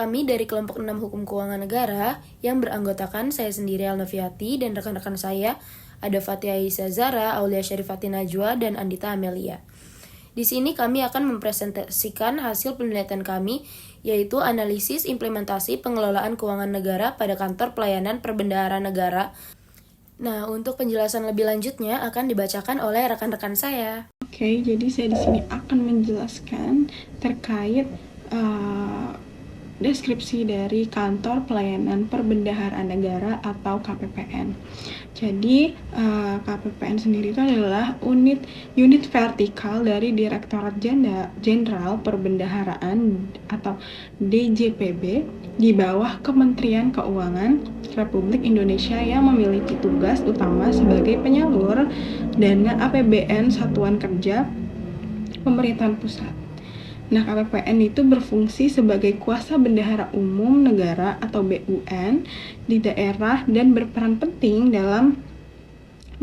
Kami dari kelompok 6 Hukum Keuangan Negara yang beranggotakan saya sendiri Alnoviati dan rekan-rekan saya ada Fatia Aisyah Zara, Aulia Syarifati Najwa, dan Andita Amelia. Di sini kami akan mempresentasikan hasil penelitian kami, yaitu analisis implementasi pengelolaan keuangan negara pada kantor pelayanan perbendaharaan negara. Nah, untuk penjelasan lebih lanjutnya akan dibacakan oleh rekan-rekan saya. Oke, jadi saya di sini akan menjelaskan terkait deskripsi dari Kantor Pelayanan Perbendaharaan Negara atau KPPN. Jadi KPPN sendiri itu adalah unit vertikal dari Direktorat Jenderal Perbendaharaan atau DJPB di bawah Kementerian Keuangan Republik Indonesia yang memiliki tugas utama sebagai penyalur dana APBN Satuan Kerja Pemerintahan Pusat. Nah, KPPN itu berfungsi sebagai kuasa bendahara umum negara atau BUN di daerah dan berperan penting dalam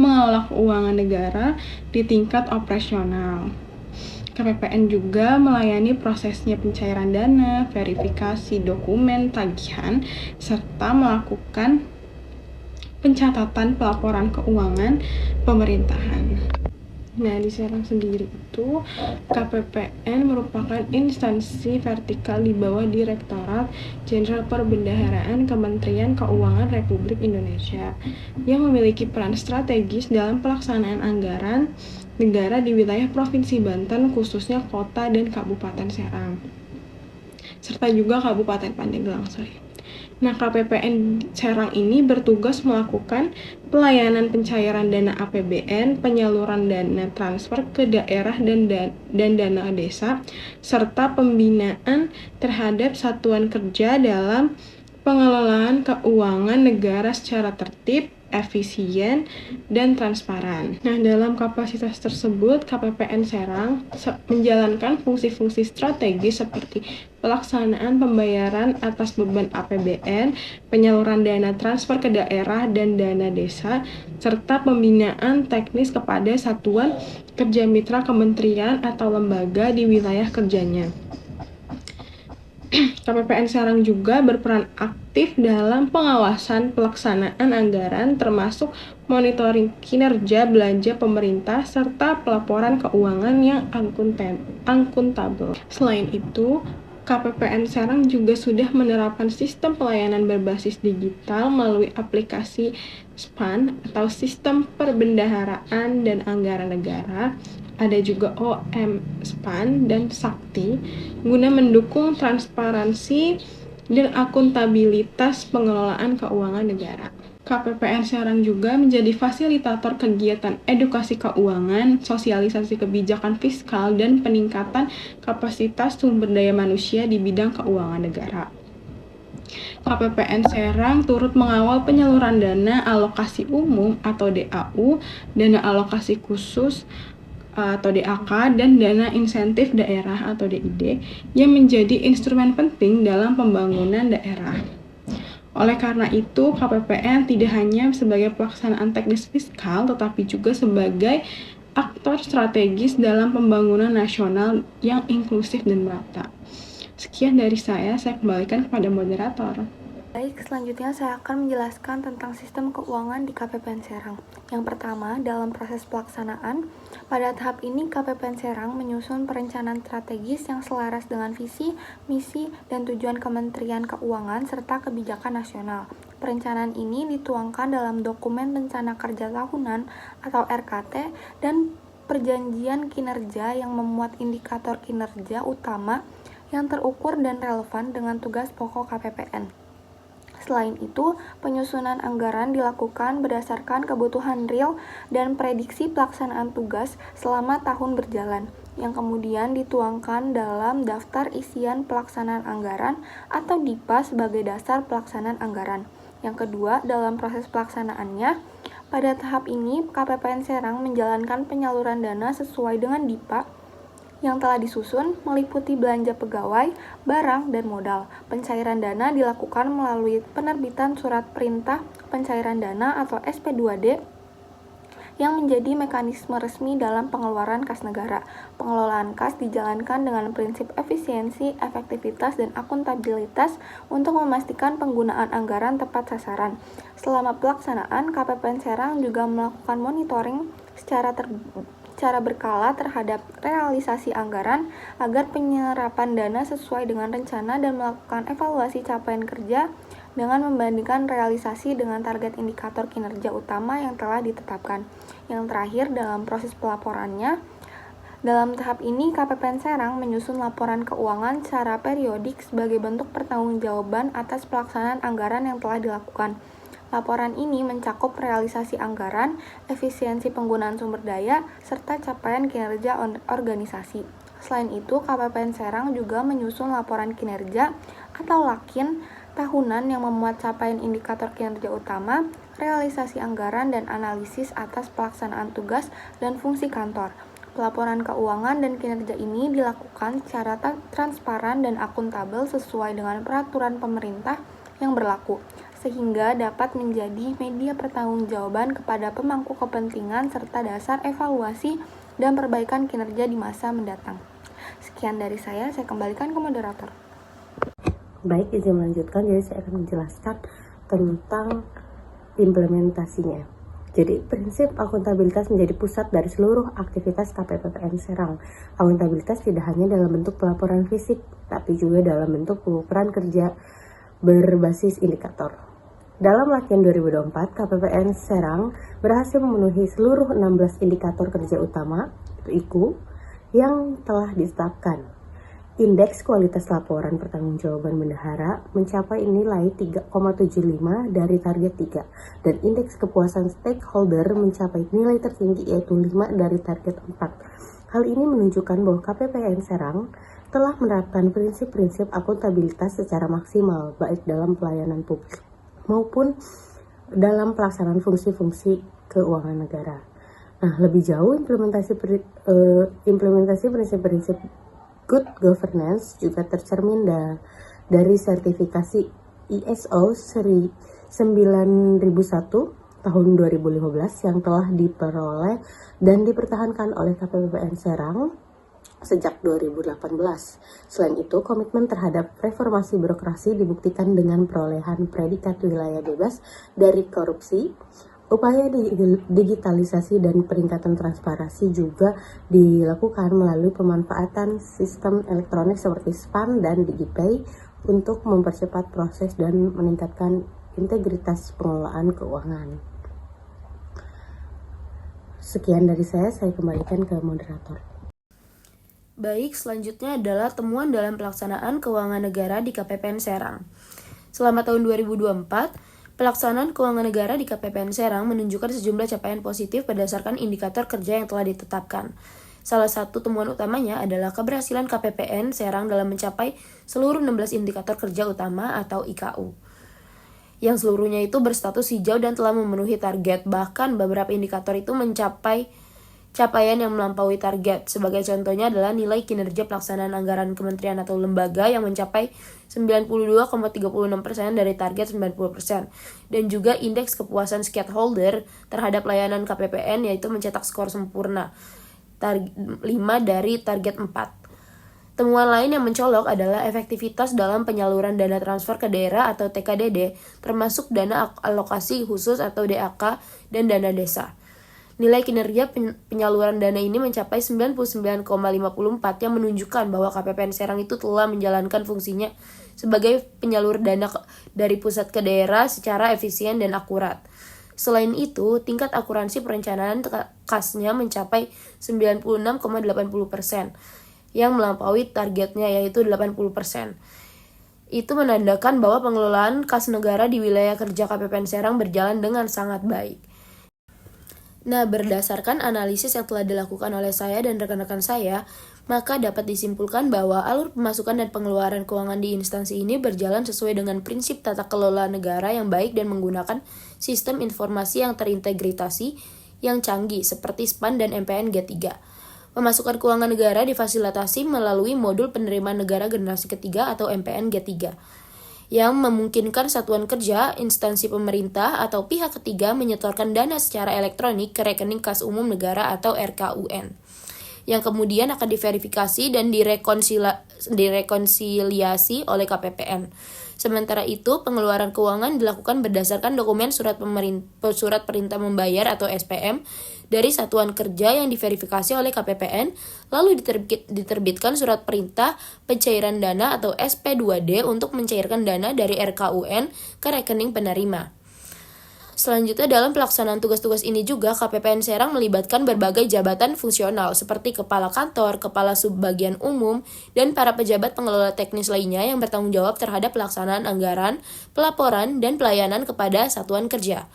mengelola keuangan negara di tingkat operasional. KPPN juga melayani prosesnya pencairan dana, verifikasi dokumen tagihan, serta melakukan pencatatan pelaporan keuangan pemerintahan. Nah, di Serang sendiri itu KPPN merupakan instansi vertikal di bawah Direktorat Jenderal Perbendaharaan Kementerian Keuangan Republik Indonesia yang memiliki peran strategis dalam pelaksanaan anggaran negara di wilayah Provinsi Banten, khususnya Kota dan Kabupaten Serang, serta juga Kabupaten Pandeglang. Nah, KPPN Serang ini bertugas melakukan pelayanan pencairan dana APBN, penyaluran dana transfer ke daerah dan dana desa, serta pembinaan terhadap satuan kerja dalam pengelolaan keuangan negara secara tertib, efisien, dan transparan. Nah, dalam kapasitas tersebut, KPPN Serang menjalankan fungsi-fungsi strategis seperti pelaksanaan pembayaran atas beban APBN, penyaluran dana transfer ke daerah dan dana desa, serta pembinaan teknis kepada satuan kerja mitra kementerian atau lembaga di wilayah kerjanya. KPPN Serang juga berperan aktif dalam pengawasan pelaksanaan anggaran termasuk monitoring kinerja belanja pemerintah serta pelaporan keuangan yang akuntabel. Selain itu, KPPN Serang juga sudah menerapkan sistem pelayanan berbasis digital melalui aplikasi SPAN atau Sistem Perbendaharaan dan Anggaran Negara. Ada juga OM SPAN dan Sakti guna mendukung transparansi dan akuntabilitas pengelolaan keuangan negara. KPPN Serang juga menjadi fasilitator kegiatan edukasi keuangan, sosialisasi kebijakan fiskal, dan peningkatan kapasitas sumber daya manusia di bidang keuangan negara. KPPN Serang turut mengawal penyaluran dana alokasi umum atau DAU, dana alokasi khusus atau DAK, dan dana insentif daerah atau DID yang menjadi instrumen penting dalam pembangunan daerah. Oleh karena itu, KPPN tidak hanya sebagai pelaksanaan teknis fiskal, tetapi juga sebagai aktor strategis dalam pembangunan nasional yang inklusif dan merata. Sekian dari saya kembalikan kepada moderator. Baik, selanjutnya saya akan menjelaskan tentang sistem keuangan di KPPN Serang. Yang pertama, dalam proses pelaksanaan, pada tahap ini KPPN Serang menyusun perencanaan strategis yang selaras dengan visi, misi, dan tujuan Kementerian Keuangan serta kebijakan nasional. Perencanaan ini dituangkan dalam dokumen rencana kerja tahunan atau RKT dan perjanjian kinerja yang memuat indikator kinerja utama yang terukur dan relevan dengan tugas pokok KPPN. Selain itu, penyusunan anggaran dilakukan berdasarkan kebutuhan real dan prediksi pelaksanaan tugas selama tahun berjalan, yang kemudian dituangkan dalam daftar isian pelaksanaan anggaran atau DIPA sebagai dasar pelaksanaan anggaran. Yang kedua, dalam proses pelaksanaannya, pada tahap ini KPPN Serang menjalankan penyaluran dana sesuai dengan DIPA yang telah disusun meliputi belanja pegawai, barang, dan modal. Pencairan dana dilakukan melalui penerbitan surat perintah pencairan dana atau SP2D yang menjadi mekanisme resmi dalam pengeluaran kas negara. Pengelolaan kas dijalankan dengan prinsip efisiensi, efektivitas, dan akuntabilitas untuk memastikan penggunaan anggaran tepat sasaran. Selama pelaksanaan, KPPN Serang juga melakukan monitoring secara berkala terhadap realisasi anggaran agar penyerapan dana sesuai dengan rencana dan melakukan evaluasi capaian kerja dengan membandingkan realisasi dengan target indikator kinerja utama yang telah ditetapkan. Yang terakhir, dalam proses pelaporannya, dalam tahap ini KPPN Serang menyusun laporan keuangan secara periodik sebagai bentuk pertanggungjawaban atas pelaksanaan anggaran yang telah dilakukan. Laporan ini mencakup realisasi anggaran, efisiensi penggunaan sumber daya, serta capaian kinerja organisasi. Selain itu, KPPN Serang juga menyusun laporan kinerja atau LAKIN tahunan yang memuat capaian indikator kinerja utama, realisasi anggaran, dan analisis atas pelaksanaan tugas dan fungsi kantor. Pelaporan keuangan dan kinerja ini dilakukan secara transparan dan akuntabel sesuai dengan peraturan pemerintah yang berlaku, sehingga dapat menjadi media pertanggungjawaban kepada pemangku kepentingan serta dasar evaluasi dan perbaikan kinerja di masa mendatang. Sekian dari saya kembalikan ke moderator. Baik, izin melanjutkan. Jadi saya akan menjelaskan tentang implementasinya. Jadi prinsip akuntabilitas menjadi pusat dari seluruh aktivitas KPPN Serang. Akuntabilitas tidak hanya dalam bentuk pelaporan fisik, tapi juga dalam bentuk pengukuran kerja berbasis indikator. Dalam LAKIN 2024, KPPN Serang berhasil memenuhi seluruh 16 indikator kerja utama, IKU, yang telah ditetapkan. Indeks kualitas laporan pertanggungjawaban bendahara mencapai nilai 3,75 dari target 3, dan indeks kepuasan stakeholder mencapai nilai tertinggi yaitu 5 dari target 4. Hal ini menunjukkan bahwa KPPN Serang telah menerapkan prinsip-prinsip akuntabilitas secara maksimal, baik dalam pelayanan publik maupun dalam pelaksanaan fungsi-fungsi keuangan negara. Nah, lebih jauh implementasi prinsip-prinsip good governance juga tercermin dari sertifikasi ISO 9001 tahun 2015 yang telah diperoleh dan dipertahankan oleh KPPN Serang sejak 2018. Selain itu, komitmen terhadap reformasi birokrasi dibuktikan dengan perolehan predikat wilayah bebas dari korupsi. Upaya digitalisasi dan peningkatan transparansi juga dilakukan melalui pemanfaatan sistem elektronik seperti SPAN dan DigiPay untuk mempercepat proses dan meningkatkan integritas pengelolaan keuangan. Sekian dari saya kembalikan ke moderator. Baik, selanjutnya adalah temuan dalam pelaksanaan keuangan negara di KPPN Serang. Selama tahun 2024, pelaksanaan keuangan negara di KPPN Serang menunjukkan sejumlah capaian positif berdasarkan indikator kerja yang telah ditetapkan. Salah satu temuan utamanya adalah keberhasilan KPPN Serang dalam mencapai seluruh 16 indikator kerja utama atau IKU, yang seluruhnya itu berstatus hijau dan telah memenuhi target. Bahkan beberapa indikator itu mencapai capaian yang melampaui target. Sebagai contohnya adalah nilai kinerja pelaksanaan anggaran kementerian atau lembaga yang mencapai 92,36% dari target 90%. Dan juga indeks kepuasan stakeholder terhadap layanan KPPN yaitu mencetak skor sempurna 5 dari target 4. Temuan lain yang mencolok adalah efektivitas dalam penyaluran dana transfer ke daerah atau TKDD, termasuk dana alokasi khusus atau DAK dan dana desa. Nilai kinerja penyaluran dana ini mencapai 99,54 yang menunjukkan bahwa KPPN Serang itu telah menjalankan fungsinya sebagai penyalur dana dari pusat ke daerah secara efisien dan akurat. Selain itu, tingkat akuransi perencanaan kasnya mencapai 96,80% yang melampaui targetnya yaitu 80%. Itu menandakan bahwa pengelolaan kas negara di wilayah kerja KPPN Serang berjalan dengan sangat baik. Nah, berdasarkan analisis yang telah dilakukan oleh saya dan rekan-rekan saya, maka dapat disimpulkan bahwa alur pemasukan dan pengeluaran keuangan di instansi ini berjalan sesuai dengan prinsip tata kelola negara yang baik dan menggunakan sistem informasi yang terintegrasi yang canggih seperti SPAN dan MPN G3. Pemasukan keuangan negara difasilitasi melalui modul penerimaan negara generasi ketiga atau MPN G3. yang memungkinkan satuan kerja, instansi pemerintah, atau pihak ketiga menyetorkan dana secara elektronik ke rekening kas umum negara atau RKUN, yang kemudian akan diverifikasi dan direkonsiliasi oleh KPPN. Sementara itu, pengeluaran keuangan dilakukan berdasarkan dokumen surat perintah membayar atau SPM dari satuan kerja yang diverifikasi oleh KPPN, lalu diterbitkan surat perintah pencairan dana atau SP2D untuk mencairkan dana dari RKUN ke rekening penerima. Selanjutnya, dalam pelaksanaan tugas-tugas ini juga KPPN Serang melibatkan berbagai jabatan fungsional seperti kepala kantor, kepala subbagian umum, dan para pejabat pengelola teknis lainnya yang bertanggung jawab terhadap pelaksanaan anggaran, pelaporan, dan pelayanan kepada satuan kerja.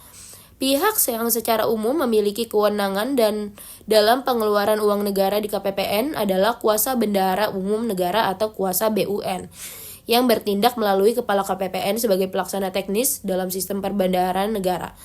Pihak yang secara umum memiliki kewenangan dan dalam pengeluaran uang negara di KPPN adalah kuasa bendahara umum negara atau kuasa BUN, yang bertindak melalui kepala KPPN sebagai pelaksana teknis dalam sistem perbendaharaan negara.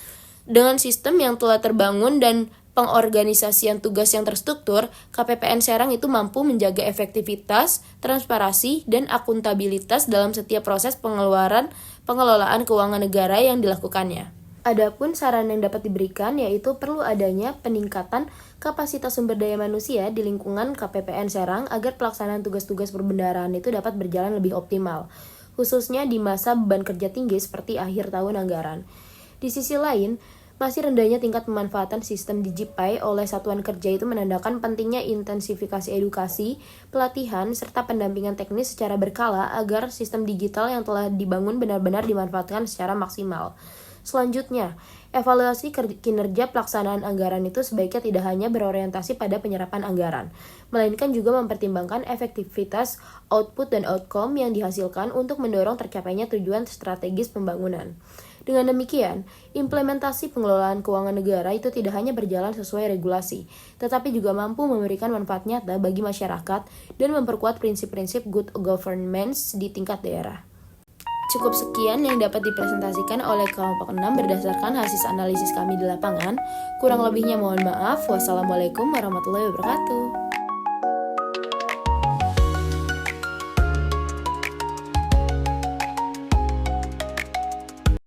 Dengan sistem yang telah terbangun dan pengorganisasian tugas yang terstruktur, KPPN Serang itu mampu menjaga efektivitas, transparansi, dan akuntabilitas dalam setiap proses pengelolaan keuangan negara yang dilakukannya. Adapun saran yang dapat diberikan yaitu perlu adanya peningkatan kapasitas sumber daya manusia di lingkungan KPPN Serang agar pelaksanaan tugas-tugas perbendaharaan itu dapat berjalan lebih optimal, khususnya di masa beban kerja tinggi seperti akhir tahun anggaran. Di sisi lain, masih rendahnya tingkat pemanfaatan sistem DigiPay oleh satuan kerja itu menandakan pentingnya intensifikasi edukasi, pelatihan, serta pendampingan teknis secara berkala agar sistem digital yang telah dibangun benar-benar dimanfaatkan secara maksimal. Selanjutnya, evaluasi kinerja pelaksanaan anggaran itu sebaiknya tidak hanya berorientasi pada penyerapan anggaran, melainkan juga mempertimbangkan efektivitas output dan outcome yang dihasilkan untuk mendorong tercapainya tujuan strategis pembangunan. Dengan demikian, implementasi pengelolaan keuangan negara itu tidak hanya berjalan sesuai regulasi, tetapi juga mampu memberikan manfaat nyata bagi masyarakat dan memperkuat prinsip-prinsip good governance di tingkat daerah. Cukup sekian yang dapat dipresentasikan oleh kelompok 6 berdasarkan hasil analisis kami di lapangan. Kurang lebihnya mohon maaf. Wassalamualaikum warahmatullahi wabarakatuh.